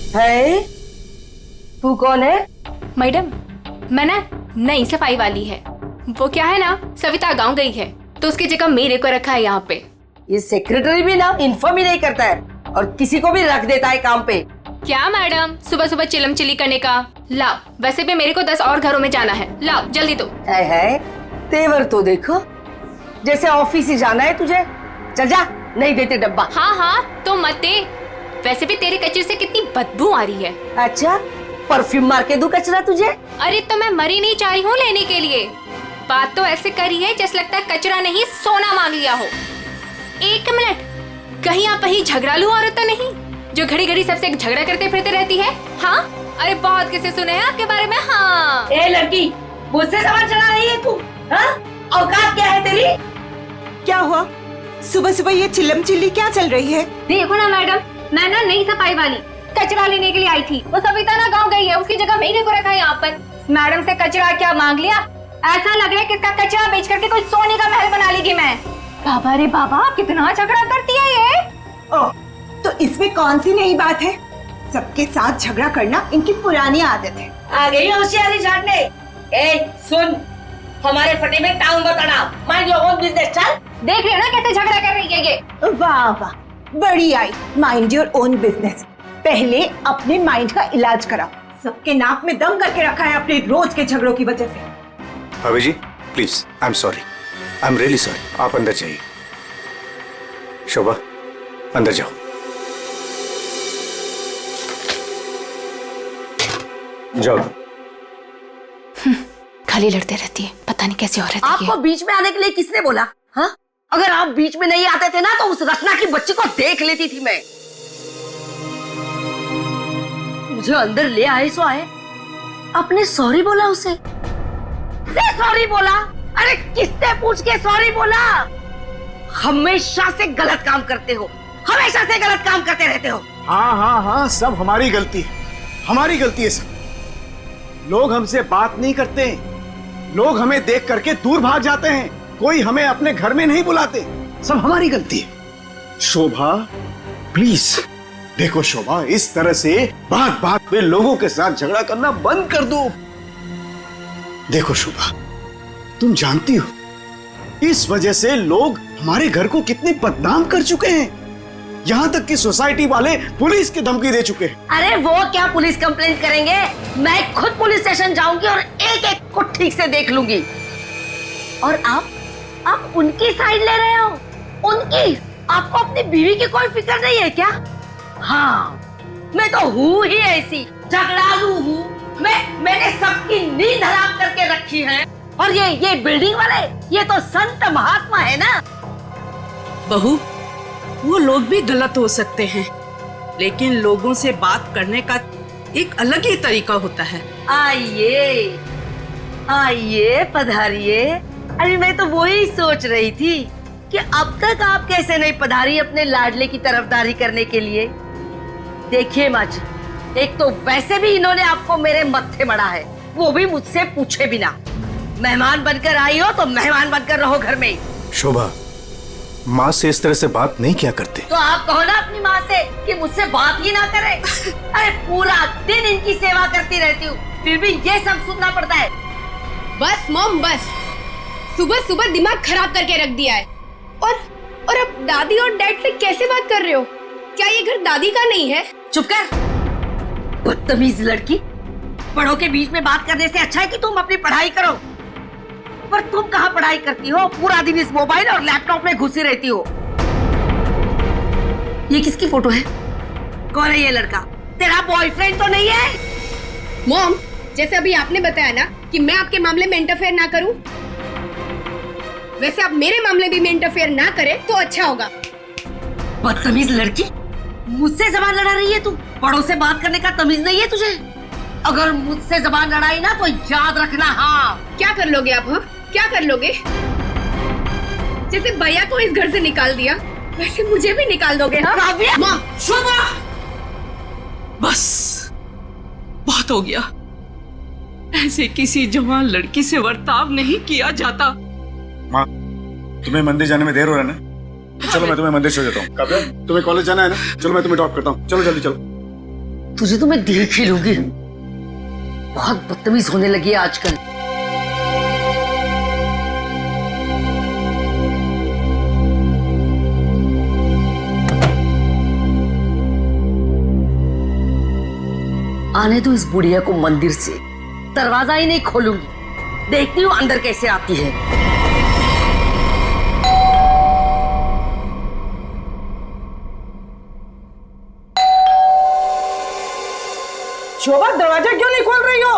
है? तू कौन है? मैडम, मैं ना नई सफाई वाली है। वो क्या है ना, सविता गांव गई है तो उसकी जगह मेरे को रखा है यहाँ पे। ये सेक्रेटरी भी ना इन्फॉर्म ही नहीं करता है और किसी को भी रख देता है काम पे। क्या मैडम, सुबह सुबह चिलम चिली करने का। लाओ, वैसे भी मेरे को 10 और घरों में जाना है। लाओ जल्दी दो। है तेवर तो देखो, जैसे ऑफिस ही जाना है तुझे। चल जा, नहीं देते डब्बा। हाँ हाँ तो मत दे। वैसे भी तेरे कचरे से कितनी बदबू आ रही है। अच्छा, परफ्यूम मार के दूं कचरा तुझे? अरे तो मैं मरी नहीं चाह रही हूँ लेने के लिए। बात तो ऐसे करी है जैसे लगता है कचरा नहीं सोना मांग लिया हो। एक मिनट, कहीं आप वही झगड़ालू औरत तो नहीं जो घड़ी घड़ी सबसे झगड़ा करते फिरते रहती है? हाँ, अरे बहुत किसे सुने हैं आपके बारे में। हाँ ए लड़की, मुझसे सवाल चला रही है तू? हाँ, औकात क्या है तेरी? क्या हुआ? सुबह सुबह ये चिल्लम चिल्ली क्या चल रही है? देखो ना मैडम, मैं ना नई सफाई वाली कचरा लेने के लिए आई थी। वो सविता ना गाँव गई है, उसकी जगह मेरे को रखा है यहाँ पर। मैडम से कचरा क्या मांग लिया? ऐसा लग रहा है कि इसका कचरा बेच करके कोई सोने का महल बना लेगी मैं। बाबा रे बाबा, कितना झगड़ा करती है ये। ओह, तो इसमें कौन सी नई बात है? सबके साथ झगड़ा करना इनकी पुरानी आदत है। आ गई होशियारी झाड़ने। ए सुन, हमारे फटे में टाउन बताना, माइंड योर ओन बिजनेस। चल, देख रहे हो ना कैसे झगड़ा कर रही है ये। वाह वाह, बड़ी आई, माइंड योर ओन बिजनेस। पहले अपने माइंड का इलाज कराओ। सबके नाक में दम करके रखा है अपने रोज के झगड़ों की वजह से। भाभी जी please, I am sorry, I am really sorry. आप अंदर जाइए। शोभा, अंदर जाओ। जाओ। खाली लड़ते रहती है, पता नहीं कैसी औरत है आपको बीच में आने के लिए किसने बोला? हाँ, अगर आप बीच में नहीं आते थे ना तो उस रत्ना की बच्ची को देख लेती थी मैं। मुझे अंदर ले आए सो आए, आपने सॉरी बोला उसे? सॉरी बोला? अरे किससे पूछ के सॉरी बोला? हमेशा से गलत काम करते हो, हमेशा से गलत काम करते रहते हो। हाँ हाँ हाँ, सब हमारी गलती है, हमारी गलती है सब। लोग हमसे बात नहीं करते, लोग हमें देख करके दूर भाग जाते हैं, कोई हमें अपने घर में नहीं बुलाते, सब हमारी गलती है। शोभा प्लीज देखो, शोभा इस तरह से बात बात पे लोगों के साथ झगड़ा करना बंद कर दो। देखो शोभा, तुम जानती हो इस वजह से लोग हमारे घर को कितने बदनाम कर चुके हैं, यहाँ तक कि सोसाइटी वाले पुलिस की धमकी दे चुके हैं। अरे वो क्या पुलिस कंप्लेंट करेंगे, मैं खुद पुलिस स्टेशन जाऊंगी और एक एक को ठीक से देख लूंगी। और आप उनकी साइड ले रहे हो? उनकी? आपको अपनी बीवी की कोई फिक्र नहीं है क्या? हाँ, मैं तो हूँ ही ऐसी, झगड़ालू हूँ। मैंने सबकी नींद हराम करके रखी है। और ये बिल्डिंग वाले, ये तो संत महात्मा है ना। बहू, वो लोग भी गलत हो सकते हैं, लेकिन लोगों से बात करने का एक अलग ही तरीका होता है। आइए आइए, पधारिए। अरे मैं तो वही सोच रही थी कि अब तक आप कैसे नहीं पधारी अपने लाडले की तरफदारी करने के लिए। देखिए माँ जी, एक तो वैसे भी इन्होंने आपको मेरे मत्थे मड़ा है, वो भी मुझसे पूछे बिना। मेहमान बनकर आई हो तो मेहमान बनकर रहो घर में। शोभा, माँ से इस तरह से बात नहीं किया करते। तो आप कहो ना अपनी माँ से कि मुझसे बात ही ना करे। अरे पूरा दिन इनकी सेवा करती रहती हूँ, फिर भी ये सब सुनना पड़ता है। बस मॉम बस, सुबह सुबह दिमाग खराब करके रख दिया है। और अब दादी और डैड से कैसे बात कर रहे हो? क्या ये घर दादी का नहीं है? चुप कर, बदतमीज लड़की। बड़ों के बीच में बात करने से अच्छा है कि तुम अपनी पढ़ाई करो। पर तुम कहाँ पढ़ाई करती हो? पूरा दिन इस मोबाइल और लैपटॉप में घुसी रहती हो। ये किसकी फोटो है? कौन है ये लड़का? तेरा बॉयफ्रेंड तो नहीं है? मॉम, जैसे अभी आपने बताया ना कि मैं आपके मामले में इंटरफेयर ना करूं, वैसे आप मेरे मामले में इंटरफेयर ना करें तो अच्छा होगा। बदतमीज लड़की, मुझसे जबान लड़ा रही है तू। बड़ों से बात करने का तमीज नहीं है तुझे? अगर मुझसे जबान लड़ाई ना तो याद रखना। हाँ, क्या कर लोगे आप? हाँ, क्या कर लोगे? जैसे भैया को इस घर से निकाल दिया, वैसे मुझे भी निकाल दोगे? हाँ? काव्या! माँ, शोभा, बस बहुत हो गया। ऐसे किसी जवान लड़की से बर्ताव नहीं किया जाता। माँ, तुम्हें मंदिर जाने में देर हो रहा है ना, तो चलो मैं तुम्हें मंदिर छोड़ देता हूँ। काव्या, तुम्हें कॉलेज जाना है ना, चलो मैं तुम्हें ड्रॉप करता हूँ। चलो जल्दी चलो। तुझे तो मैं देख ही लूंगी। बहुत बदतमीज होने लगी है आजकल। आने दो इस बुढ़िया को मंदिर से, दरवाजा ही नहीं खोलूंगी, देखती हूँ अंदर कैसे आती है। शोभा, दरवाजा क्यों नहीं खोल रही हो?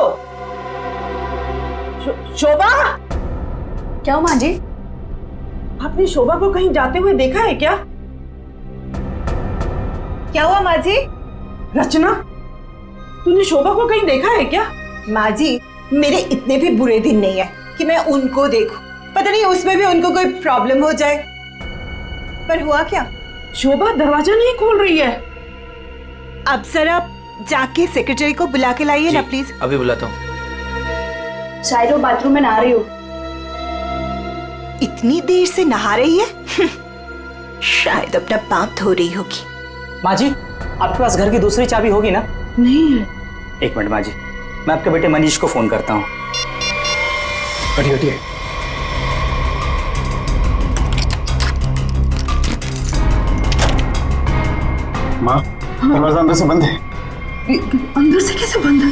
शोभा, क्या हुआ माँ जी? आपने शोभा को कहीं जाते हुए देखा है क्या? क्या हुआ माँ जी? रचना, तूने शोभा को कहीं देखा है क्या? माँ जी, मेरे इतने भी बुरे दिन नहीं है कि मैं उनको देखूं। पता नहीं उसमें भी उनको कोई प्रॉब्लम हो जाए। पर हुआ क्या? शोभा दरवाजा नहीं खोल रही है। अब सर आप जाके सेक्रेटरी को बुला के लाइए ना प्लीज। अभी बुलाता हूँ। शायद वो बाथरूम में नहा रही हो। इतनी देर से नहा रही है? शायद अपना पाप धो रही होगी। माँ जी, आपके पास घर की दूसरी चाबी होगी ना? नहीं है। एक मिनट माँ जी, मैं आपके बेटे मनीष को फोन करता हूँ। हटिए हटिए। माँ, दरवाजा अंदर से बंद है। अंदर से कैसे बंद है?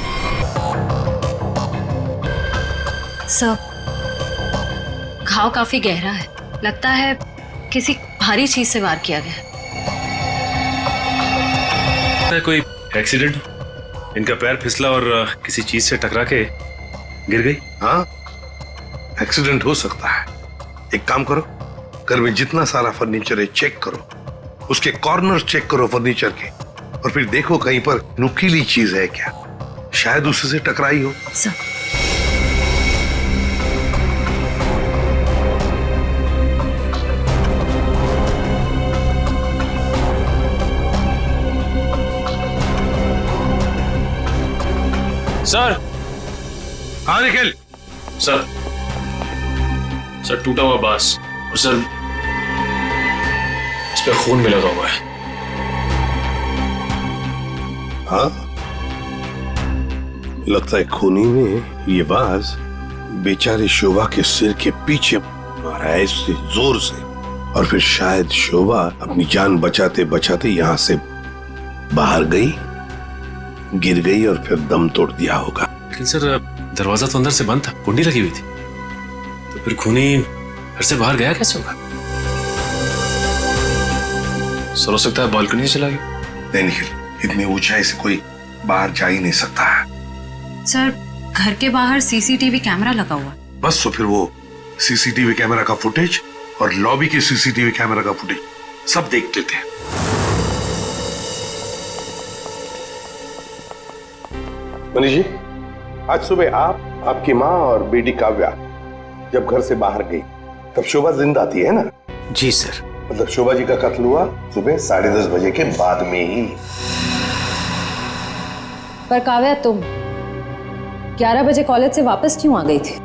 सर, घाव काफी गहरा है, लगता है किसी भारी चीज से वार किया गया है। कोई एक्सीडेंट? इनका पैर फिसला और किसी चीज से टकरा के गिर गई। हाँ, एक्सीडेंट हो सकता है। एक काम करो, घर में जितना सारा फर्नीचर है चेक करो, उसके कॉर्नर चेक करो फर्नीचर के, और फिर देखो कहीं पर नुकीली चीज है क्या, शायद उससे टकराई हो। सर। सर। हाँ निखिल। सर, टूटा हुआ बांस और सर इस पे खून भी लगा हुआ है। हाँ, लगता है खूनी ने ये बाज बेचारी शोभा के सिर के पीछे मारा है इससे जोर से, और फिर शायद शोभा अपनी जान बचाते बचाते यहाँ से बाहर गई, गिर गई और फिर दम तोड़ दिया होगा। लेकिन सर, दरवाजा तो अंदर से बंद था, कुंडी लगी हुई थी, तो फिर खूनी घर से बाहर गया कैसे होगा? सर, हो सकता है बालकनी से चला गया। नहीं निखिल, इतनी ऊंचाई से कोई बाहर जा ही नहीं सकता है। सर, घर के बाहर सीसीटीवी कैमरा लगा हुआ है। बस तो फिर वो सीसीटीवी कैमरा का फुटेज और लॉबी के सीसीटीवी कैमरा का फुटेज सब देख लेते हैं। मनीष जी, आज सुबह आप, आपकी माँ और बेटी काव्या जब घर से बाहर गई तब शोभा जिंदा थी, है ना? जी सर। मतलब शोभा जी का कत्ल हुआ सुबह 10:30 बजे के बाद में ही। पर काव्या, तुम 11 बजे कॉलेज से वापस क्यों आ गई थी?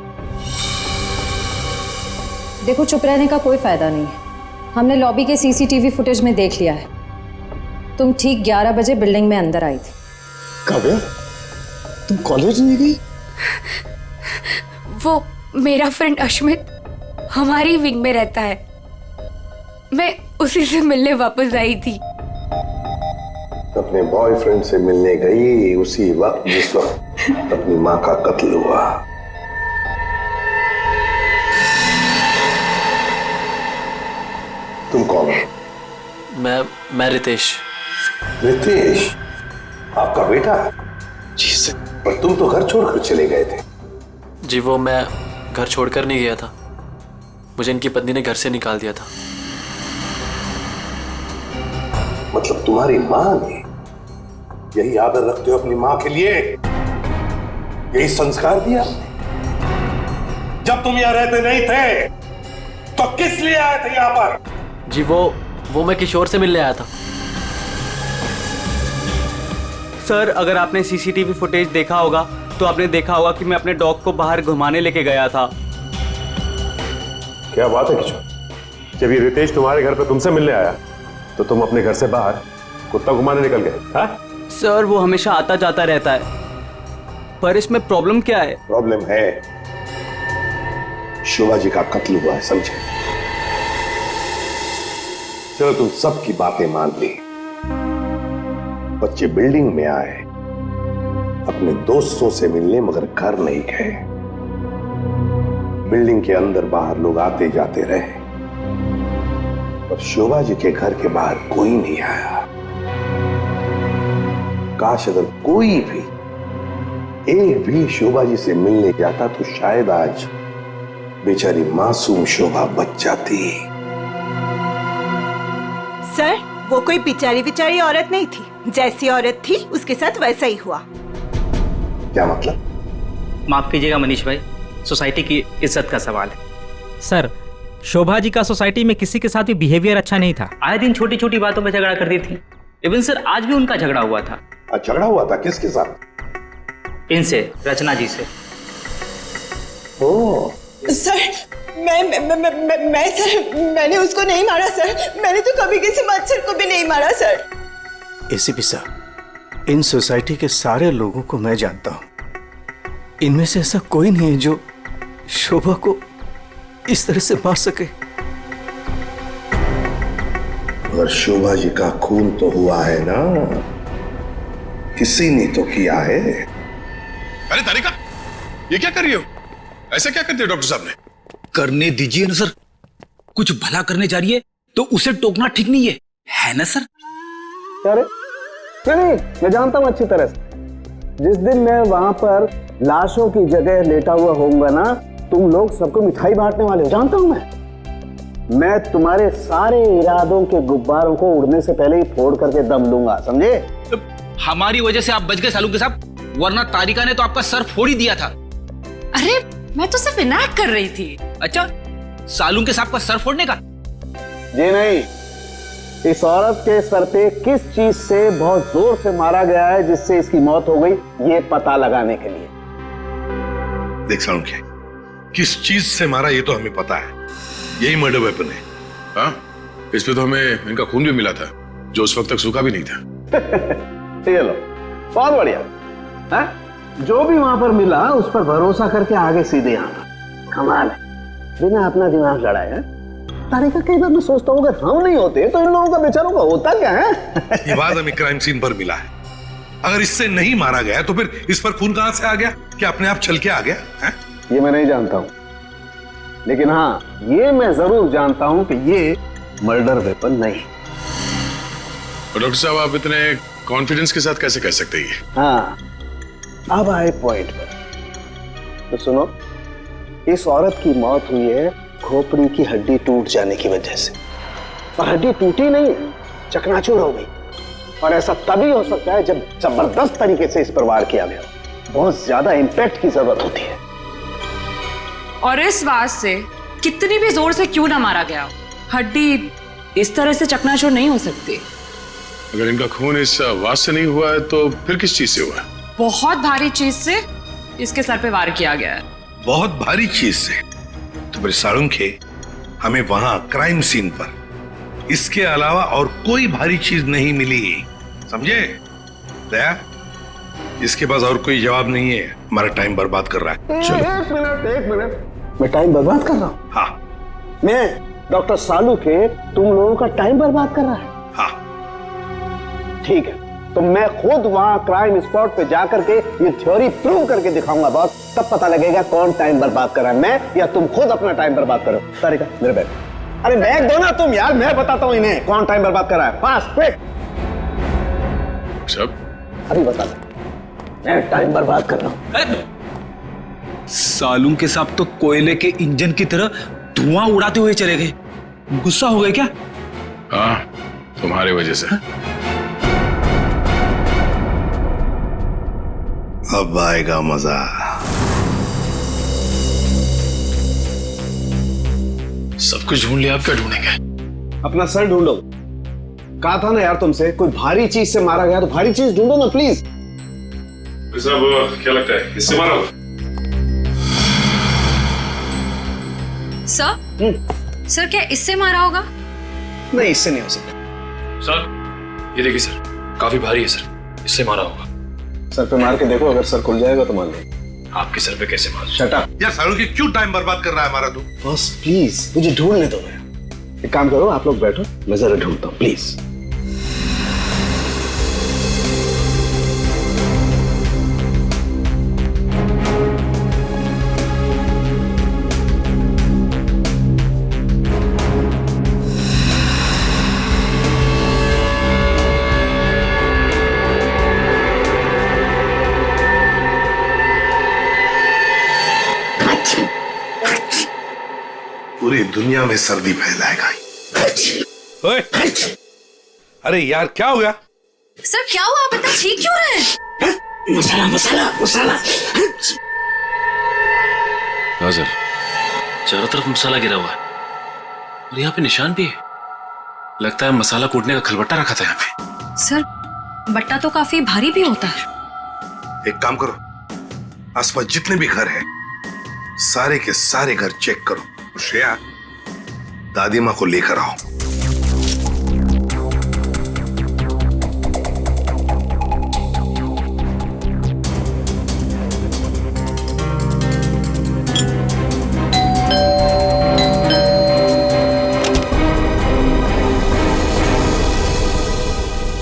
देखो, चुप रहने का कोई फायदा नहीं है। हमने लॉबी के सीसीटीवी फुटेज में देख लिया है, तुम ठीक 11 बजे बिल्डिंग में अंदर आई थी। काव्या, तुम कॉलेज नहीं गई? वो मेरा फ्रेंड अश्मित हमारी विंग में रहता है, मैं उसी से मिलने वापस आई थी। अपने बॉयफ्रेंड से मिलने गई उसी वक्त जिस वक्त अपनी माँ का कत्ल हुआ। तुम कौन हो? मैं रितेश। रितेश, आपका बेटा? जी सर। पर तुम तो घर छोड़कर चले गए थे। जी, वो मैं घर छोड़कर नहीं गया था, मुझे इनकी पत्नी ने घर से निकाल दिया था। मतलब तुम्हारी माँ ने यही आदर रखते हो अपनी माँ के लिए, यही संस्कार दिया? जब तुम यहाँ रहते नहीं थे तो किस लिए आए थे यहाँ पर? जी, वो मैं किशोर से मिलने आया था। सर, अगर आपने सीसीटीवी फुटेज देखा होगा तो आपने देखा होगा कि मैं अपने डॉग को बाहर घुमाने लेके गया था। क्या बात है किशोर, जब ये रितेश तुम्हारे घर पे तुमसे मिलने आया तो तुम अपने घर से बाहर कुत्ता घुमाने निकल गए? हाँ? सर वो हमेशा आता जाता रहता है, पर इसमें प्रॉब्लम क्या है? प्रॉब्लम है शोभा जी का कत्ल हुआ है, समझे? चलो तुम सबकी बातें मान ली, बच्चे बिल्डिंग में आए अपने दोस्तों से मिलने, मगर घर नहीं गए। बिल्डिंग के अंदर बाहर लोग आते जाते रहे, और शोभा जी के घर के बाहर कोई नहीं आया। काश अगर कोई भी एक भी शोभा जी से मिलने जाता तो शायद आज बेचारी मासूम शोभा बच जाती। सर वो कोई बेचारी औरत नहीं थी, जैसी औरत थी उसके साथ वैसा ही हुआ। क्या मतलब? माफ कीजिएगा मनीष भाई, सोसाइटी की इज्जत का सवाल है। सर शोभा जी का सोसाइटी में किसी के साथ भी बिहेवियर अच्छा नहीं था। आए दिन छोटी छोटी बातों में झगड़ा करती थी। इवन सर आज भी उनका झगड़ा हुआ था। झगड़ा हुआ था? किसके साथ? इनसे, रचना जी से। ओह सर मैं सर मैंने उसको नहीं मारा सर, मैंने तो कभी किसी मच्छर को भी नहीं मारा सर। एसीपी साहब, इन सोसाइटी के सारे लोगों को मैं जानता हूं, इनमें से ऐसा कोई नहीं है जो शोभा को इस तरह से मार सके। अगर शोभा जी का खून तो हुआ है ना, किसी ने तो किया है। अरे तारिका, ये क्या कर रही हो? ऐसा क्या कर दिया डॉक्टर साहब ने? करने दीजिए ना सर, कुछ भला करने जा रही है तो उसे टोकना ठीक नहीं है ना सर? अरे नहीं, मैं जानता हूं अच्छी तरह से। जिस दिन मैं वहां पर लाशों की जगह लेटा हुआ होऊंगा ना, तुम लोग सबको मिठाई बांटने वाले हो, जानता हूं मैं तुम्हारे सारे इरादों के गुब्बारों को उड़ने से पहले ही फोड़ करके दम लूंगा, समझे? हमारी वजह से आप बच गए सालू के साथ, वरना तारिका ने तो आपका सर फोड़ ही दिया था। अरे मैं तो सिर्फ इनायत कर रही थी। अच्छा, सालू के साथ का सर फोड़ने का? जी नहीं, इस औरत के सर पे किस चीज से बहुत जोर से मारा गया है जिससे इसकी मौत हो गई, ये पता लगाने के लिए। देख सालुंखे, किस चीज से मारा ये तो हमें पता है, यही मर्डर वेपन है। हाँ, इस पे तो हमें इनका खून भी मिला था जो उस वक्त तक सूखा भी नहीं था। ये लो, बहुत बढ़िया। हाँ? जो भी वहां पर मिला उस पर भरोसा करके आगे सीधे आना, कमाल है, बिना अपना दिमाग लड़ाए। तारिका, कई बार मैं सोचता हूँ अगर हम नहीं होते तो इन लोगों का बेचारों का होता क्या है? ये बात हमें क्राइम सीन पर मिला है। अगर इससे नहीं मारा गया तो फिर इस पर खून कहां से आ गया? क्या अपने आप छल के आ गया है? ये मैं नहीं जानता हूँ, लेकिन हाँ ये मैं जरूर जानता हूँ कि ये मर्डर वेपन नहीं। डॉक्टर साहब, आप इतने कॉन्फिडेंस के साथ कैसे कह सकते हैं? हाँ, अब आए पॉइंट पर। तो सुनो, इस औरत की मौत हुई है खोपड़ी की हड्डी टूट जाने की वजह से, और हड्डी टूटी नहीं, चकनाचूर हो गई। और ऐसा तभी हो सकता है जब जबरदस्त तरीके से इस पर वार किया गया, बहुत ज्यादा इंपैक्ट की जरूरत होती है। और इस बात से कितनी भी जोर से क्यों ना मारा गया, हड्डी इस तरह से चकनाचूर नहीं हो सकती। अगर इनका खून इस वास से नहीं हुआ है तो फिर किस चीज से हुआ है? बहुत भारी चीज से इसके सर पे वार किया गया है। बहुत भारी चीज से? तो फिर सालुंखे, हमें वहां क्राइम सीन पर इसके अलावा और कोई भारी चीज नहीं मिली, समझे? दया, इसके पास और कोई जवाब नहीं है, हमारा टाइम बर्बाद कर रहा है। चलो। एक मिनट, मैं टाइम बर्बाद कर रहा हूँ? हाँ। मैं डॉक्टर सालू के तुम लोगों का टाइम बर्बाद कर रहा है? हाँ। ठीक है, तो मैं खुद वहां क्राइम स्पॉट पे जाकर के ये थ्योरी प्रूव करके दिखाऊंगा बॉस, तब पता लगेगा कौन टाइम बर्बाद कर रहा है, मैं या तुम खुद अपना टाइम बर्बाद करो। तारिका, मेरे बैग। अरे बैग दो ना तुम यार, मैं बताता हूँ इन्हें कौन टाइम बर्बाद कर रहा है। Fast, quick. सब अभी बता दो, मैं टाइम बर्बाद कर रहा हूँ। सालू के साथ तो कोयले के इंजन की तरह धुआं उड़ाते हुए चले गए, गुस्सा हो गए क्या? हाँ, तुम्हारी वजह से। अब आएगा मजा। सब कुछ ढूंढ लिया, आप क्या ढूंढेंगे? अपना सर ढूंढो। कहा था ना यार तुमसे, कोई भारी चीज से मारा गया तो भारी चीज ढूंढो ना प्लीज। साहब, क्या लगता है इससे मारा होगा? सर क्या इससे मारा होगा? नहीं, इससे नहीं हो सकता। सर, ये देखिए सर, काफी भारी है सर। इससे मारा होगा। सर पे मार के देखो, अगर सर खुल जाएगा तो मान लो। आपके सर पे कैसे मार? Shut up. यार सालों की क्यों टाइम बर्बाद कर रहा है हमारा तू? बॉस प्लीज मुझे ढूंढने दो। एक काम करो, आप लोग बैठो, मैं जरा ढूंढता हूँ प्लीज। पूरी दुनिया में सर्दी फैलाएगा। ओए, अरे यार क्या हो गया? सर क्या हुआ, आप इतना चीख क्यों रहे हैं? मसाला मसाला मसाला। हाँ सर, चारों तरफ मसाला गिरा हुआ है और यहाँ पे निशान भी है। लगता है मसाला कूटने का खलबट्टा रखा था यहाँ पे। सर बट्टा तो काफी भारी भी होता है। एक काम करो, आसपास जितने भी घर हैं, सारे के सारे घर चेक करो। श्रेया, दादी माँ को लेकर आओ।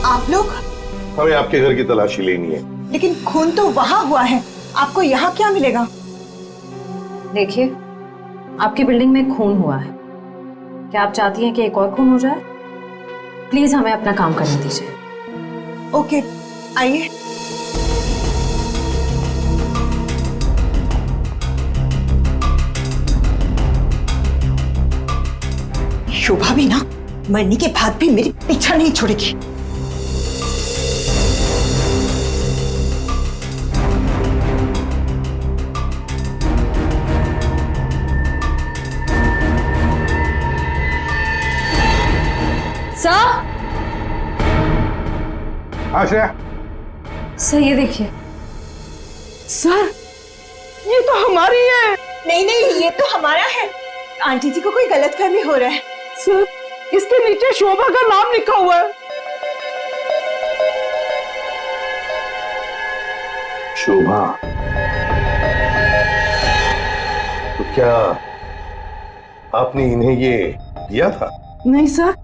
आप लोग? हमें आपके घर की तलाशी लेनी है। लेकिन खून तो वहां हुआ है, आपको यहाँ क्या मिलेगा? देखिए, आपकी बिल्डिंग में खून हुआ है। क्या आप चाहती हैं कि एक और खून हो जाए? प्लीज हमें अपना काम करने दीजिए। ओके, आइए। शोभा भी ना मरने के बाद भी मेरे पीछा नहीं छोड़ेगी। आश्रया, सर ये देखिए। सर ये तो हमारी है। नहीं नहीं, ये तो हमारा है। आंटी जी को कोई गलतफहमी हो रहा है। सर इसके नीचे शोभा का नाम लिखा हुआ है। शोभा? तो क्या आपने इन्हें ये दिया था? नहीं सर,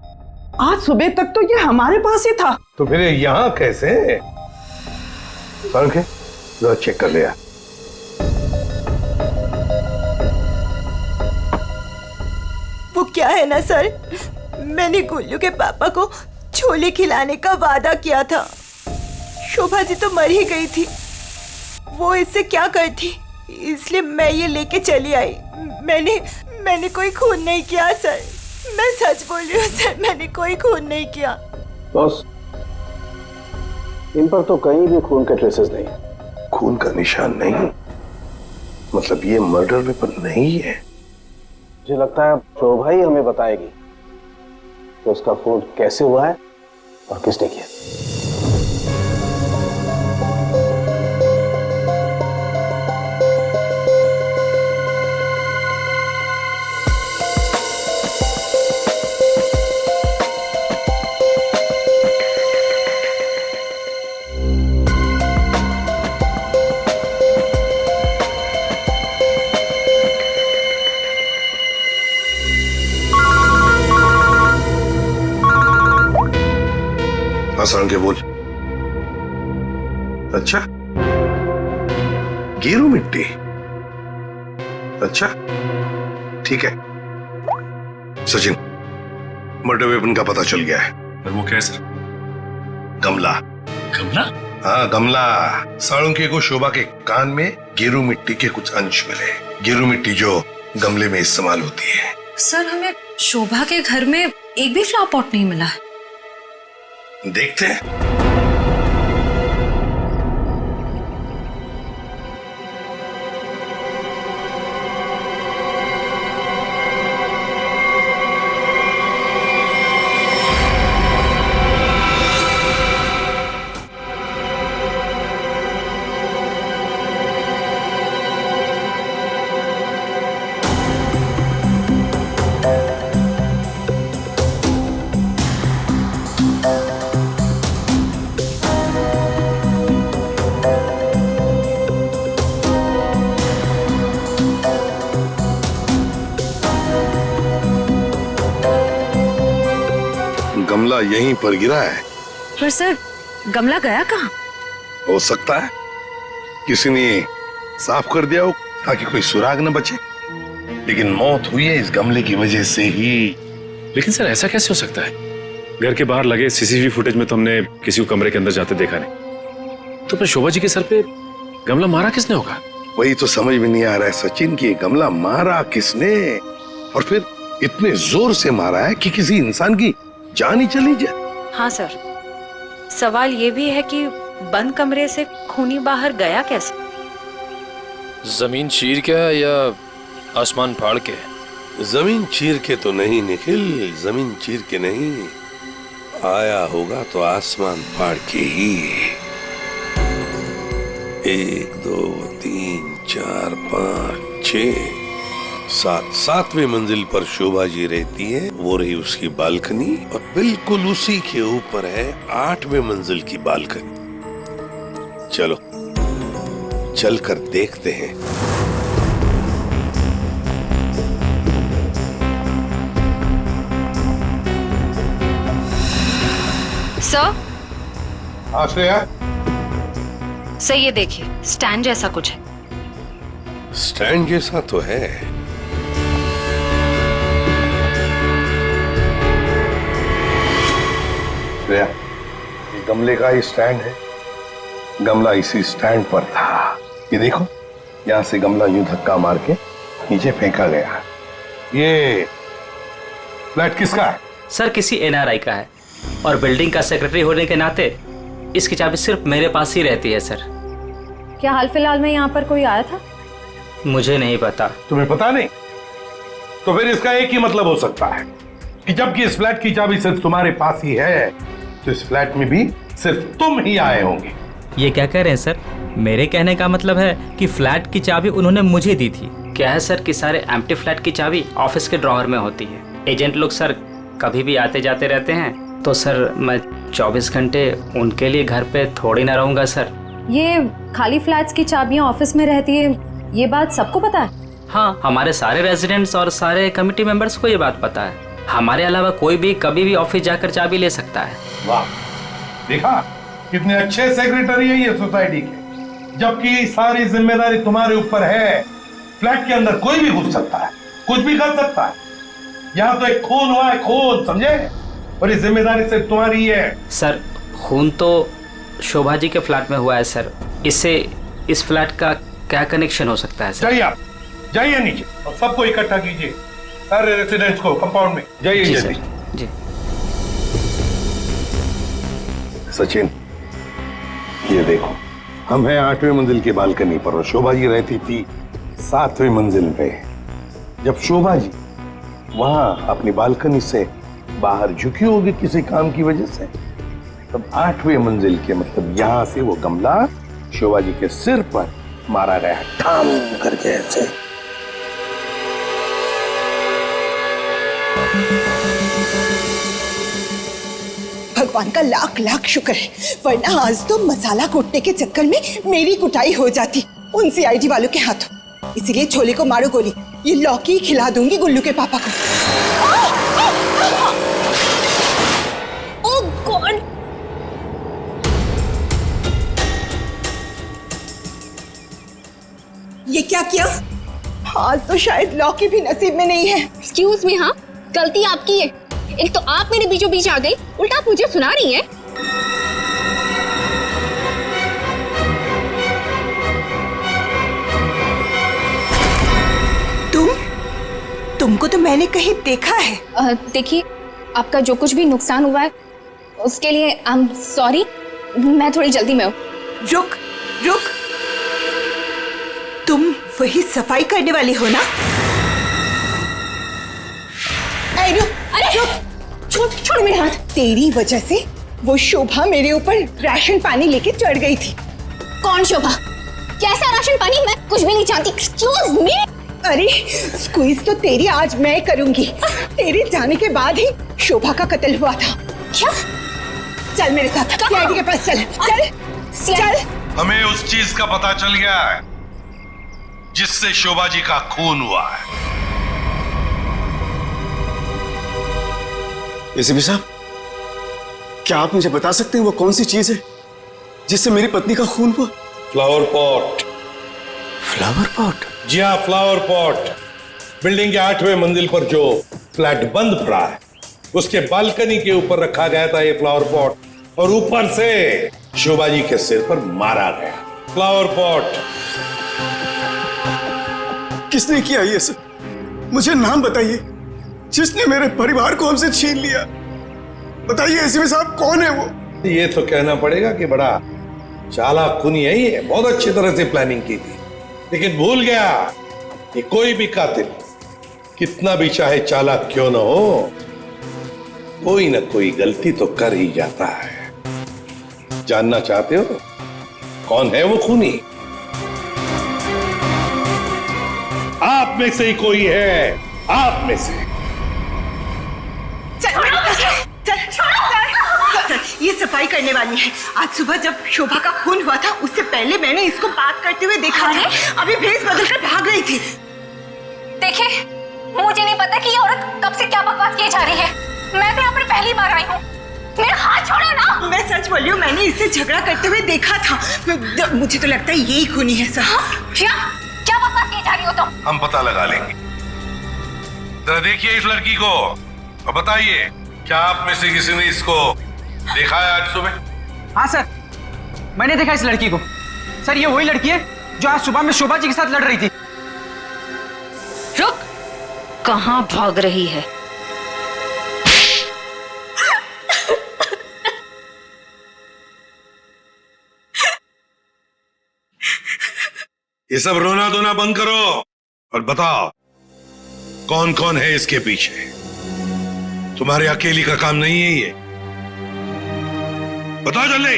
आज सुबह तक तो ये हमारे पास ही था। तो फिर यहाँ कैसे? जरा चेक कर लिया। वो क्या है ना सर, मैंने गोलू के पापा को छोले खिलाने का वादा किया था। शोभा जी तो मर ही गई थी, वो इससे क्या करती, इसलिए मैं ये लेके चली आई। मैंने कोई खून नहीं किया सर, मैं सच बोल रही हूँ सर, मैंने कोई खून नहीं किया। बॉस, इन पर तो कहीं भी खून के ट्रेसेस नहीं। खून का निशान नहीं? मतलब ये मर्डर वेपन नहीं है? मुझे लगता है शोभा ही हमें बताएगी कि उसका खून कैसे हुआ है और किसने किया। के बोल। अच्छा, गेरू मिट्टी। अच्छा ठीक है सचिन, मर्डर वेपन का पता चल गया है। पर वो क्या है सर? गमला। गमला? हाँ गमला। साळुंखे को शोभा के कान में गेरू मिट्टी के कुछ अंश मिले। गेरू मिट्टी जो गमले में इस्तेमाल होती है। सर हमें शोभा के घर में एक भी फ्लावर पॉट नहीं मिला। देखते हैं। गमला यहीं पर गिरा है। पर सर गमला गया कहाँ? हो सकता है किसी ने साफ कर दिया हो ताकि कोई सुराग न बचे, लेकिन मौत हुई है इस गमले की वजह से ही। लेकिन सर ऐसा कैसे हो सकता है? घर के बाहर लगे सीसीटीवी फुटेज में तो हमने किसी को कमरे के अंदर जाते देखा नहीं। तो फिर शोभा जी के सर पे गमला मारा किसने होगा? वही तो समझ में नहीं आ रहा है सचिन कि गमला मारा किसने, और फिर इतने जोर से मारा है कि किसी इंसान की जान ही चली जाए। हाँ सर, सवाल ये भी है कि बंद कमरे से खूनी बाहर गया कैसे? जमीन चीर के या आसमान फाड़ के? जमीन चीर के तो नहीं निखिल, जमीन चीर के नहीं, आया होगा तो आसमान फाड़ के ही। 1 2 3 4 5 6 7 7वें मंजिल पर शोभा जी रहती है, वो रही उसकी बालकनी, और बिल्कुल उसी के ऊपर है 8वें मंजिल की बालकनी। चलो चलकर देखते हैं। सर, हाँ श्रेया। सर ये देखिए, स्टैंड जैसा कुछ है। स्टैंड जैसा तो है। श्रेया, ये गमले का ही स्टैंड है। गमला इसी स्टैंड पर था। ये देखो, यहाँ से गमला यूं धक्का मार के नीचे फेंका गया। ये फ्लैट किसका है? सर किसी एनआरआई का है, और बिल्डिंग का सेक्रेटरी होने के नाते इसकी चाबी सिर्फ मेरे पास ही रहती है। सर क्या हाल फिलहाल में यहाँ पर कोई आया था? मुझे नहीं पता। तुम्हें पता नहीं? तो फिर इसका एक ही मतलब हो सकता है कि जबकि इस फ्लैट की चाबी सिर्फ तुम्हारे पास ही है, तो इस फ्लैट में भी सिर्फ तुम ही आए होंगे। ये क्या कह रहे हैं सर? मेरे कहने का मतलब है कि फ्लैट की चाबी उन्होंने मुझे दी थी। क्या है सर कि सारे एम्प्टी फ्लैट की चाबी ऑफिस के ड्रॉअर में होती है। एजेंट लोग सर कभी भी आते जाते रहते हैं, तो सर मैं 24 घंटे उनके लिए घर पे थोड़ी ना रहूंगा सर। ये खाली फ्लैट्स की चाबियां ऑफिस में रहती है, ये बात सबको पता है? हाँ, हमारे सारे रेजिडेंट्स और सारे कमिटी मेंबर्स को ये बात पता है। हमारे अलावा कोई भी कभी भी ऑफिस जाकर चाबी ले सकता है। वाह, देखा कितने अच्छे सेक्रेटरी है ये सोसाइटी के, जबकि सारी जिम्मेदारी तुम्हारे ऊपर है। फ्लैट के अंदर कोई भी घुस सकता है, कुछ भी कर सकता है। यहाँ तो एक खून हुआ है, खून, समझे? और ये जिम्मेदारी सिर्फ तुम्हारी है। सर खून तो शोभा जी के फ्लैट में हुआ है सर, इससे इस फ्लैट का क्या कनेक्शन हो सकता है सर? जाइए, आप जाइए नीचे और सबको इकट्ठा कीजिए, सारे रेसिडेंट्स को कंपाउंड में। जाइए जल्दी। जी सचिन, ये देखो, हम हैं 8वें मंजिल की बालकनी पर और शोभा जी रहती थी 7वें मंजिल पे। जब शोभा जी वहां अपनी बालकनी से बाहर झुकी होगी किसी काम की वजह से, तब 8वें मंजिल के मतलब यहां से वो गमला शोभा जी के सिर पर मारा गया, ठाम करके ऐसे। भगवान का लाख लाख शुक्र है, वरना आज तो मसाला कूटने के चक्कर में मेरी कुटाई हो जाती उन सीआईडी वालों के हाथों। इसीलिए छोले को मारो गोली, ये लौकी खिला दूंगी गुल्लू के पापा को। ओह गॉड! ये क्या किया? आज तो शायद लौकी भी नसीब में नहीं है। एक्सक्यूज मी, हाँ गलती आपकी है। एक तो आप मेरे बीचों बीच आ गई, उल्टा आप मुझे सुना रही हैं। तुमको तो मैंने कहीं देखा है। देखिए, आपका जो कुछ भी नुकसान हुआ है उसके लिए आई एम सॉरी। मैं थोड़ी जल्दी में हूँ। रुक रुक, तुम वही सफाई करने वाली हो ना? रुक, छोड़ मेरा हाथ। तेरी वजह से वो शोभा मेरे ऊपर राशन पानी लेके चढ़ गई थी। कौन शोभा? कैसा राशन पानी? मैं कुछ भी नहीं चाहती। Excuse me. अरे स्क्वीज तो तेरी आज मैं करूंगी। तेरे जाने के बाद ही शोभा का कत्ल हुआ था। क्या? चल मेरे साथ, सीआईडी के पास चल। चल। हमें उस चीज का पता चल गया है जिससे शोभा जी का खून हुआ है। एसीपी साहब, क्या आप मुझे बता सकते हैं वो कौन सी चीज है जिससे मेरी पत्नी का खून हुआ? Flower pot. Flower pot? जी हाँ, फ्लावर पॉट। बिल्डिंग के 8वें मंजिल पर जो फ्लैट बंद पड़ा है उसके बालकनी के ऊपर रखा गया था ये फ्लावर पॉट और ऊपर से शोभा जी के सिर पर मारा गया। Flower pot. किसने किया ये सब? मुझे नाम बताइए जिसने मेरे परिवार को हमसे छीन लिया। बताइए एसीपी साहब, कौन है वो? ये तो कहना पड़ेगा कि बड़ा चालाक खूनी है ये, बहुत अच्छी तरह से प्लानिंग की थी, लेकिन भूल गया कि कोई भी कातिल कितना भी चाहे चालाक क्यों ना हो, कोई ना कोई गलती तो कर ही जाता है। जानना चाहते हो कौन है वो खूनी? आप में से ही कोई है, आप में से। ये सफाई करने वाली है। आज सुबह जब शोभा का खून हुआ था उससे पहले मैंने इसको बात करते हुए देखा था। अभी भेस बदलकर भाग रही थी। देखिए, मुझे नहीं पता कि ये औरत कब से क्या बकवास किए जा रही है। मैं तो यहाँ पर पहली बार आई हूँ। मेरा हाथ छोड़ो ना। मैं सच बोल रही हूँ, मैंने इससे झगड़ा करते हुए देखा था। मुझे तो लगता है यही खूनी है सर। क्या बकवास किए जा रही हो तुम? हम पता लगा लेंगे। जरा देखिए इस लड़की को और बताइए क्या आप में से किसी ने इसको देखा है आज सुबह? हाँ सर, मैंने देखा इस लड़की को। सर, ये वही लड़की है जो आज सुबह में शोभा जी के साथ लड़ रही थी। रुक, कहाँ भाग रही है? ये सब रोना धोना बंद करो और बताओ कौन कौन है इसके पीछे। तुम्हारे अकेली का काम नहीं है ये, बताओ जल्दी।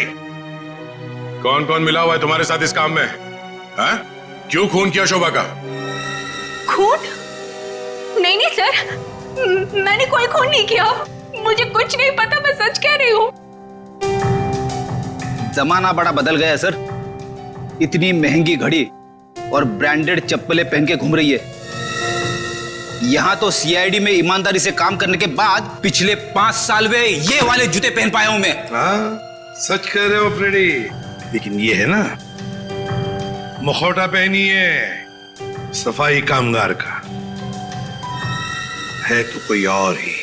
कौन कौन मिला हुआ है तुम्हारे साथ इस काम में? है? क्यों खून किया शोभा का? खून? नहीं नहीं सर, मैंने कोई खून नहीं किया। मुझे कुछ नहीं पता, मैं सच कह रही हूँ। जमाना बड़ा बदल गया है सर। इतनी महंगी घड़ी और ब्रांडेड चप्पलें पहन के घूम रही है। यहां तो सीआईडी में ईमानदारी से काम करने के बाद पिछले 5 साल में ये वाले जूते पहन पाया हूं मैं। हाँ, सच कह रहे हो फ्रेडी। लेकिन ये है ना, मुखौटा पहनी है सफाई कामगार का, है तो कोई और ही।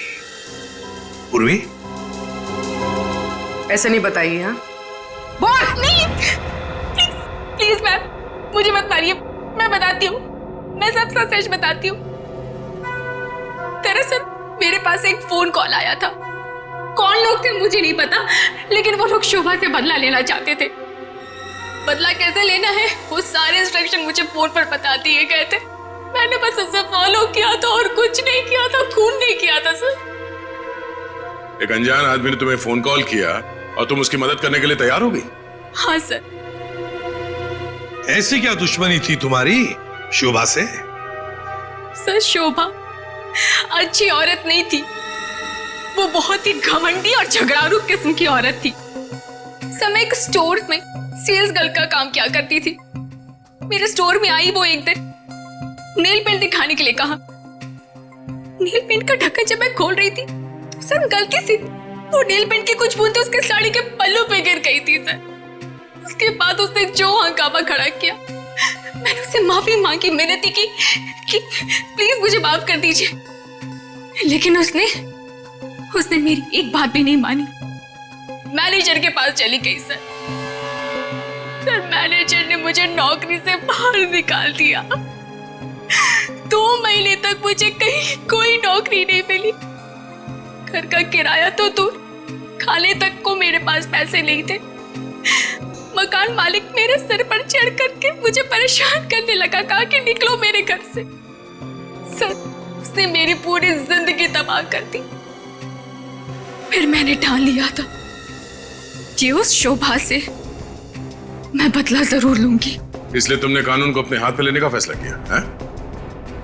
पूर्वी, ऐसे नहीं बताइए। हाँ, बोल नहीं। प्लीज प्लीज मैम, मुझे मत मारिए। मैं बताती हूँ, मैं सब सच बताती हूँ। दरअसल मेरे पास एक फोन कॉल आया था। कौन लोग थे मुझे नहीं पता, लेकिन वो लोग शोभा से बदला लेना चाहते थे। बदला कैसे लेना है वो सारे इंस्ट्रक्शन मुझे फोन पर बता दिए गए थे। मैंने बस उसे फॉलो किया था और कुछ नहीं किया था, खून नहीं किया था सर। एक अनजान आदमी ने तुम्हें फोन कॉल किया और तुम उसकी मदद करने के लिए तैयार हो गई? हाँ सर। ऐसी क्या दुश्मनी थी तुम्हारी शोभा से? सर, शोभा अच्छी औरत नहीं थी। वो बहुत ही घमंडी और झगड़ालू किस्म की औरत थी। समय एक स्टोर में सेल्स गर्ल का काम किया करती थी। मेरे स्टोर में आई वो एक दिन, नेल पेंट दिखाने के लिए कहा। नेल पेंट का ढक्कन जब मैं खोल रही थी तो सर गलती से वो नेल पेंट की कुछ बूंदें उसके साड़ी के पल्लू पे गिर गई थी सर। उसके बाद उसने जो हंगामा खड़ा किया, मैंने उससे माफी मांगी, मिन्नती की कि प्लीज मुझे माफ कर दीजिए, लेकिन उसने मेरी एक बात भी नहीं मानी। मैनेजर के पास चली गई सर। मैनेजर ने मुझे नौकरी से बाहर निकाल दिया। 2 महीने तक मुझे कहीं कोई नौकरी नहीं मिली। घर का किराया तो दूर, खाने तक को मेरे पास पैसे नहीं थे। मकान मालिक मेरे सिर पर चढ़ करके मुझे परेशान करने लगा, कहा कि निकलो मेरे घर से। सर, उसने मेरी पूरी जिंदगी तबाह कर दी। फिर मैंने ठान लिया था कि उस शोभा से मैं बदला जरूर लूंगी। इसलिए तुमने कानून को अपने हाथ में लेने का फैसला किया है?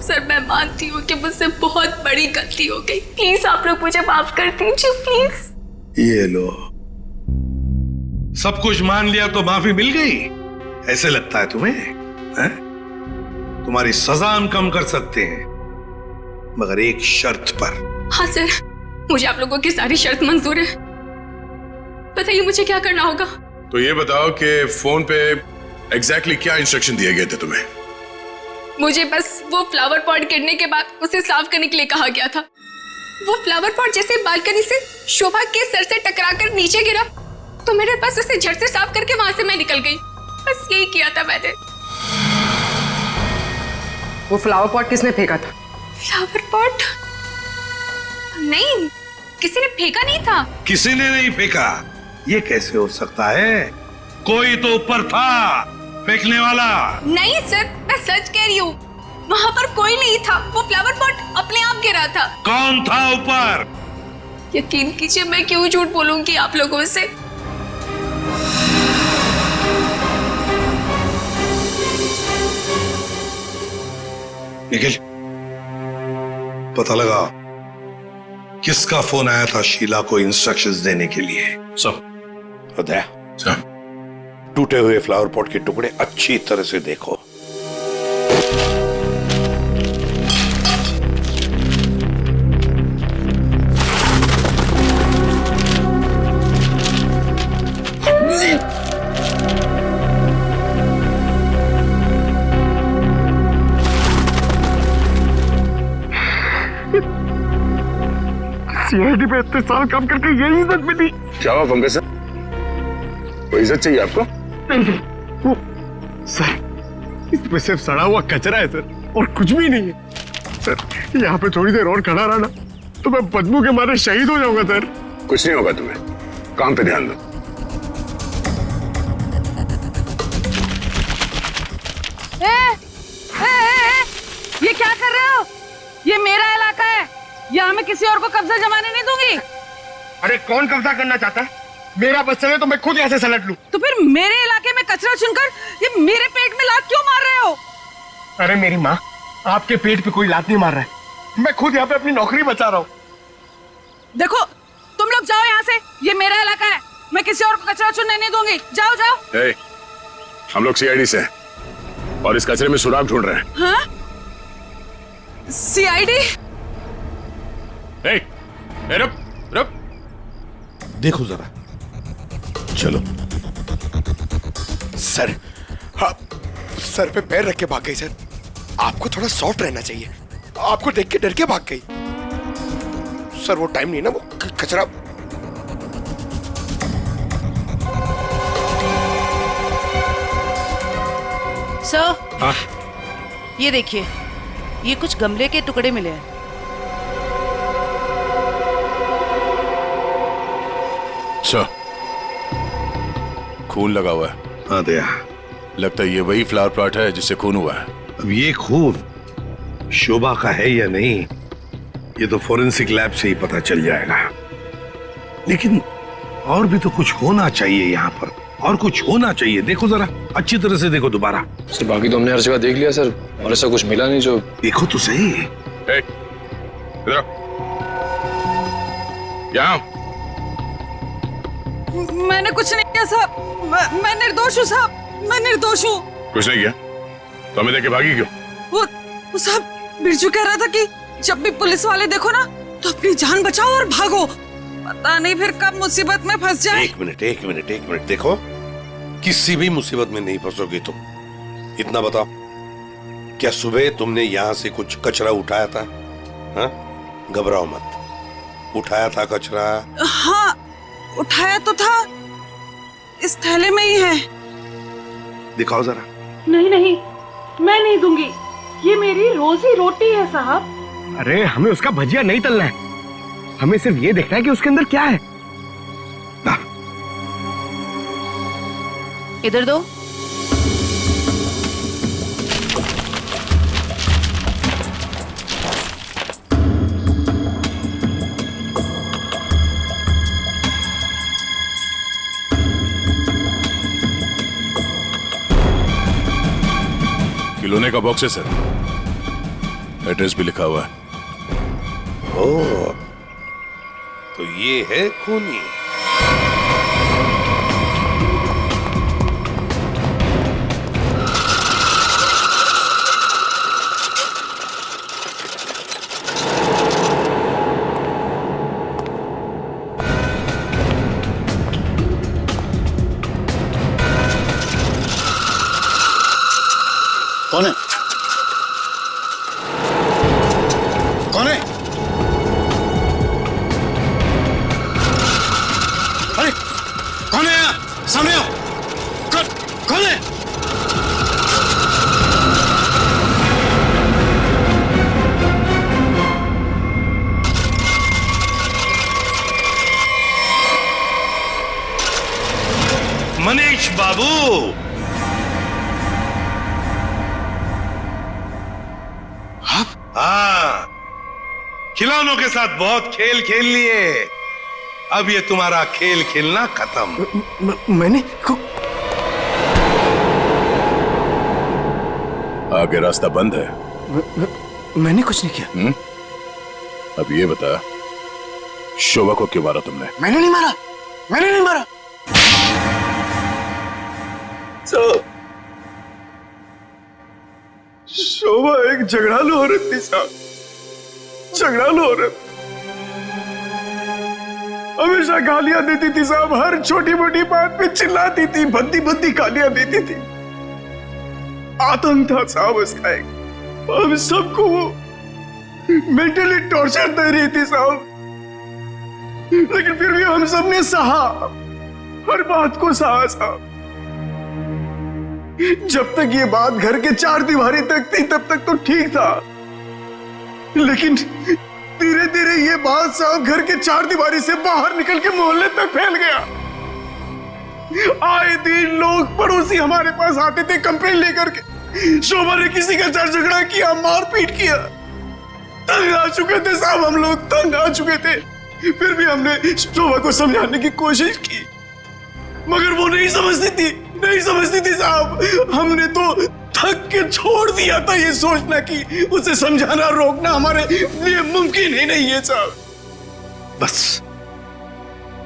सर, मैं मानती हूँ कि मुझसे बहुत बड़ी गलती हो गई। प्लीज आप लोग मुझे माफ कर दीजिए, प्लीज। ये लो, सब कुछ मान लिया तो माफी मिल गई? ऐसे लगता है तुम्हें? है? तुम्हारी सजा हम कम कर सकते हैं, मगर एक शर्त पर। हाँ सर, मुझे आप लोगों की सारी शर्त मंजूर है। बताइए मुझे क्या करना होगा। तो ये बताओ कि फोन पे एग्जैक्टली क्या इंस्ट्रक्शन दिए गए थे तुम्हें? मुझे बस वो फ्लावर पॉट गिरने के बाद उसे साफ करने के लिए कहा गया था। वो फ्लावर पॉट जैसे बालकनी से शोभा के सर से टकराकर नीचे गिरा तो मेरे पास उसे झट से साफ करके वहां से मैं निकल गई। बस यही किया था मैंने। वो फ्लावर पॉट किसने फेंका था? Flower pot? नहीं, किसी ने फेंका नहीं था। किसी ने नहीं फेंका? ये कैसे हो सकता है? कोई तो ऊपर था फेंकने वाला। नहीं सर, मैं सच कह रही हूँ, वहाँ पर कोई नहीं था। वो फ्लावर पॉट अपने आप गिरा था। कौन था ऊपर? यकीन कीजिए, मैं क्यों झूठ बोलूंगी आप लोगों से। निखिल, पता लगा किसका फोन आया था शीला को इंस्ट्रक्शंस देने के लिए? सर। दया सर, टूटे हुए फ्लावर पॉट के टुकड़े अच्छी तरह से देखो। सीआईडी पे इतने साल काम करके यही इज्जत मिली। क्या हुआ पंकज सर? कोई इज्जत चाहिए आपको? नहीं, वो सर, इसमें सिर्फ सड़ा हुआ कचरा है सर, और कुछ भी नहीं है सर। यहाँ पे थोड़ी देर और खड़ा रहा ना तो मैं बदबू के मारे शहीद हो जाऊंगा सर। कुछ नहीं होगा तुम्हें, काम पे ध्यान दो। ये क्या कर रहे हो? ये मेरा इलाका है, यहाँ मैं किसी और को कब्जा जमाने नहीं दूंगी। अरे कौन कब्जा करना चाहता है? मेरा बस चले तो मैं खुद यहाँ से सलट लूं। तो फिर मेरे इलाके में कचरा चुनकर ये मेरे पेट में लात क्यों मार रहे हो? अरे मेरी माँ, आपके पेट पे कोई लात नहीं मार रहा है, मैं खुद यहाँ पे अपनी नौकरी बचा रहा हूँ। देखो, तुम लोग जाओ यहाँ से, ये मेरा इलाका है, मैं किसी और को कचरा चुनने नहीं दूंगी। जाओ जाओ। हम लोग सीआईडी से हैं और इस कचरे में सुराग ढूंढ रहे हैं। हाँ? सीआईडी? रुक रुक, देखो जरा, चलो। सर, हाँ, सर पे पैर रख के भाग गई सर। आपको थोड़ा सॉफ्ट रहना चाहिए, आपको देख के डर के भाग गई। सर वो टाइम नहीं ना, वो कचरा। सर, हाँ? ये देखिए, ये कुछ गमले के टुकड़े मिले हैं। सर, खून लगा हुआ है। हाँ दया, लगता है ये वही फ्लावर प्लॉट है जिससे खून हुआ है। अब ये खून शोभा का है या नहीं, ये तो फोरेंसिक लैब से ही पता चल जाएगा। लेकिन और भी तो कुछ होना चाहिए यहाँ पर, और कुछ होना चाहिए। देखो जरा, अच्छी तरह से देखो दोबारा। सर बाकी तो हमने हर जगह देख लिया सर, और ऐसा कुछ मिला नहीं। जो देखो तो सही। यहाँ मैंने कुछ नहीं किया साहब, मैं निर्दोष हूँ साहब, मैं निर्दोष हूँ। कुछ नहीं किया तो हमें देके भागी क्यों? वो साहब, बिरजू कह रहा था कि जब भी पुलिस वाले देखो ना तो अपनी जान बचाओ और भागो, पता नहीं फिर कब मुसीबत में फंस जाए। एक मिनट, देखो, किसी भी मुसीबत में नहीं फंसोगे तुम। इतना बताओ, क्या सुबह तुमने यहाँ से कुछ कचरा उठाया था? हाँ? घबराओ मत, उठाया था कचरा? हाँ, उठाया तो था, इस थैले में ही है। दिखाओ जरा। नहीं, मैं नहीं दूंगी, ये मेरी रोजी रोटी है साहब। अरे हमें उसका भजिया नहीं तलना है, हमें सिर्फ ये देखना है कि उसके अंदर क्या है। इधर दो। खिलौने का बॉक्स है सर, एड्रेस भी लिखा हुआ है। ओह, तो ये है खूनी। सामने आओ, खोले। मनीष बाबू, हाँ, खिलौनों के साथ बहुत खेल खेल लिए, अब ये तुम्हारा खेल खेलना खत्म। मैंने आगे रास्ता बंद है। मैंने कुछ नहीं किया। अब ये बता, शोभा को क्यों मारा तुमने? मैंने नहीं मारा, मैंने नहीं मारा। शोभा एक झगड़ालू औरत थी साहब, झगड़ालू औरत। हमेशा गालियां देती थी साहब, हर छोटी मोटी बात पे चिल्लाती थी, भद्दी भद्दी गालियां देती थी। आतंक था साहब उसका एक। हम सबको वो मेंटली टॉर्चर दे रही थी साहब, लेकिन फिर भी हम सबने सहा, हर बात को सहा साहब। जब तक ये बात घर के चार दीवारी तक थी तब तक तो ठीक था, लेकिन धीरे धीरे ये बात साहब घर के चार दीवारी से बाहर निकल के मोहल्ले तक फैल गया। आए दिन लोग पड़ोसी हमारे पास आते थे कंप्लेंट लेकर के, शोभा ने किसी का झगड़ा किया, मारपीट किया। तंग आ चुके थे साहब, हम लोग तंग आ चुके थे। फिर भी हमने शोभा को समझाने की कोशिश की, मगर वो नहीं समझती थी, नहीं समझती थी साहब। हमने तो थक के छोड़ दिया था ये सोचना कि उसे समझाना रोकना हमारे लिए मुमकिन ही नहीं है साहब। बस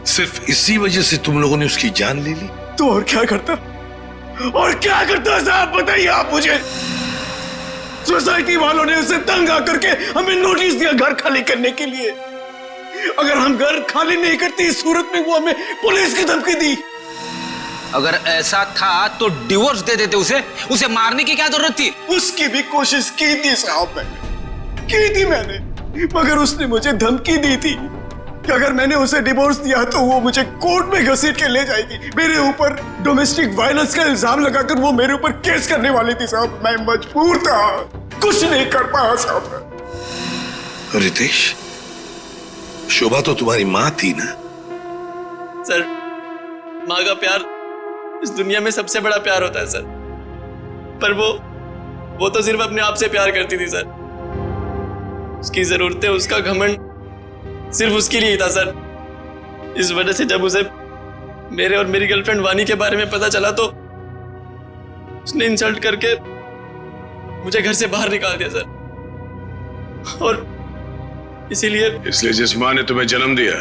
सिर्फ इसी वजह से तुम लोगों ने उसकी जान ले ली? तो और क्या करता, और क्या करता साहब, बताइए आप मुझे। सोसाइटी वालों ने उसे तंग आकर के हमें नोटिस दिया घर खाली करने के लिए। अगर हम घर खाली नहीं करते इस सूरत में वो हमें पुलिस की धमकी दी। अगर ऐसा था तो डिवोर्स दे देते उसे मारने की क्या जरूरत थी? उसकी भी कोशिश की थी साहब, मैंने, मगर उसने मुझे धमकी दी थी कि अगर मैंने उसे डिवोर्स दिया तो वो मुझे कोर्ट में घसीट के ले जाएगी। मेरे ऊपर डोमेस्टिक वायलेंस का इल्जाम लगाकर वो मेरे ऊपर केस करने वाली थी साहब। मैं मजबूर था, कुछ नहीं कर पाया साहब। रितेश, शोभा तो तुम्हारी माँ थी ना? सर, माँ का प्यार इस दुनिया में सबसे बड़ा प्यार होता है सर, पर वो तो सिर्फ अपने आप से प्यार करती थी सर। उसकी जरूरतें, उसका घमंड सिर्फ उसके लिए ही था सर। इस वजह से जब उसे मेरे और मेरी गर्लफ्रेंड वानी के बारे में पता चला तो उसने इंसल्ट करके मुझे घर से बाहर निकाल दिया सर। और इसलिए जिस माँ ने तुम्हें जन्म दिया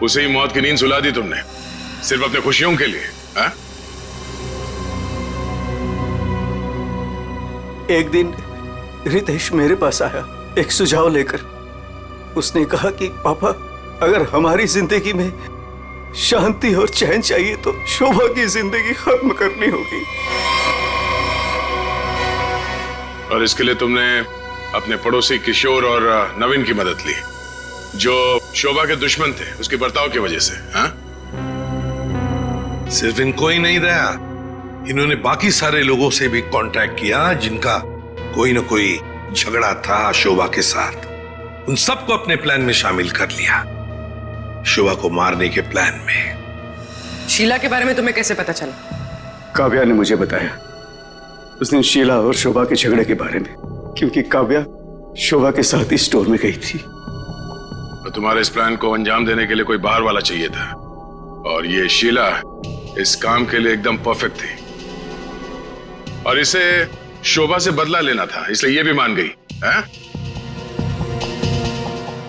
उसे ही मौत की नींद सुला दी तुमने, सिर्फ अपने खुशियों के लिए, हाँ? एक दिन रितेश मेरे पास आया एक सुझाव लेकर। उसने कहा कि पापा, अगर हमारी जिंदगी में शांति और चैन चाहिए तो शोभा की जिंदगी खत्म करनी होगी। और इसके लिए तुमने अपने पड़ोसी किशोर और नवीन की मदद ली, जो शोभा के दुश्मन थे उसके बर्ताव की वजह से, हाँ? सिर्फ इनको ही नहीं रहा, इन्होंने बाकी सारे लोगों से भी कांटेक्ट किया जिनका कोई ना कोई झगड़ा था शोभा के साथ। उन सबको अपने प्लान में शामिल कर लिया, शोभा को मारने के प्लान में। शीला के बारे में तुम्हें कैसे पता चला? काव्या ने मुझे बताया उस दिन शीला और शोभा के झगड़े के बारे में, क्योंकि काव्या शोभा के साथ ही स्टोर में गई थी। तो तुम्हारे इस प्लान को अंजाम देने के लिए कोई बाहर वाला चाहिए था, और ये शीला इस काम के लिए एकदम परफेक्ट थी, और इसे शोभा से बदला लेना था, इसलिए ये भी मान गई, हैं?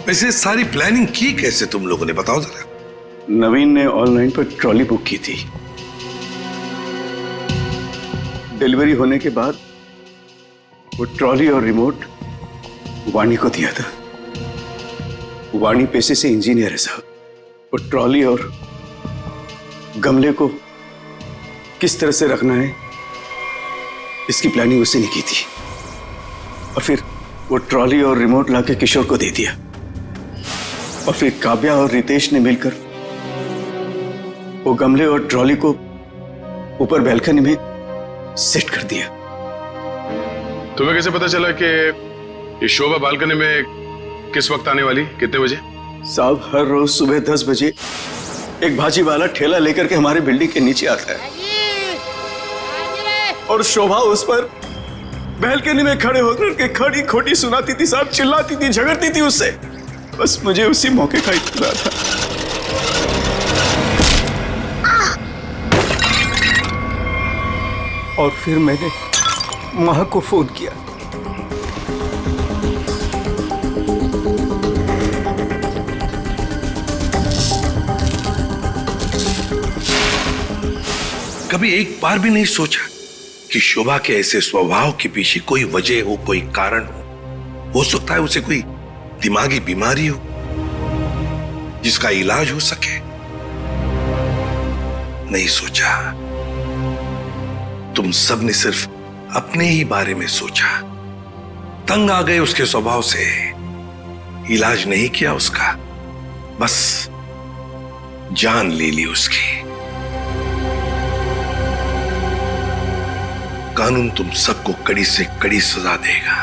वैसे सारी प्लानिंग की कैसे तुम लोगों ने, बताओ जरा। नवीन ने ऑनलाइन पर ट्रॉली बुक की थी। डिलीवरी होने के बाद वो ट्रॉली और रिमोट वाणी को दिया था। वाणी पेशे से इंजीनियर है साहब। वो ट्रॉली और गमले को किस तरह से रखना है इसकी प्लानिंग उसने नहीं की थी, और फिर वो ट्रॉली और रिमोट लाके किशोर को दे दिया, और फिर काव्या और रितेश ने मिलकर वो गमले और ट्रॉली को ऊपर बैल्कनी में सेट कर दिया। तुम्हें कैसे पता चला कि ये शोभा बालकनी में किस वक्त आने वाली, कितने बजे? साहब, हर रोज सुबह 10 बजे एक भाजी वाला ठेला लेकर के हमारे बिल्डिंग के नीचे आता है और शोभा उस पर बैल्कनी में खड़े होकर के खड़ी खोटी सुनाती थी साहब, चिल्लाती थी, झगड़ती थी उससे। बस मुझे उसी मौके का इंतजार था। और फिर मैंने मां को फोन किया। कभी एक बार भी नहीं सोचा कि शोभा के ऐसे स्वभाव के पीछे कोई वजह हो, कोई कारण हो सकता है उसे कोई दिमागी बीमारी हो जिसका इलाज हो सके। नहीं सोचा। तुम सब ने सिर्फ अपने ही बारे में सोचा, तंग आ गए उसके स्वभाव से, इलाज नहीं किया उसका, बस जान ले ली उसकी। कानून तुम सबको कड़ी से कड़ी सजा देगा।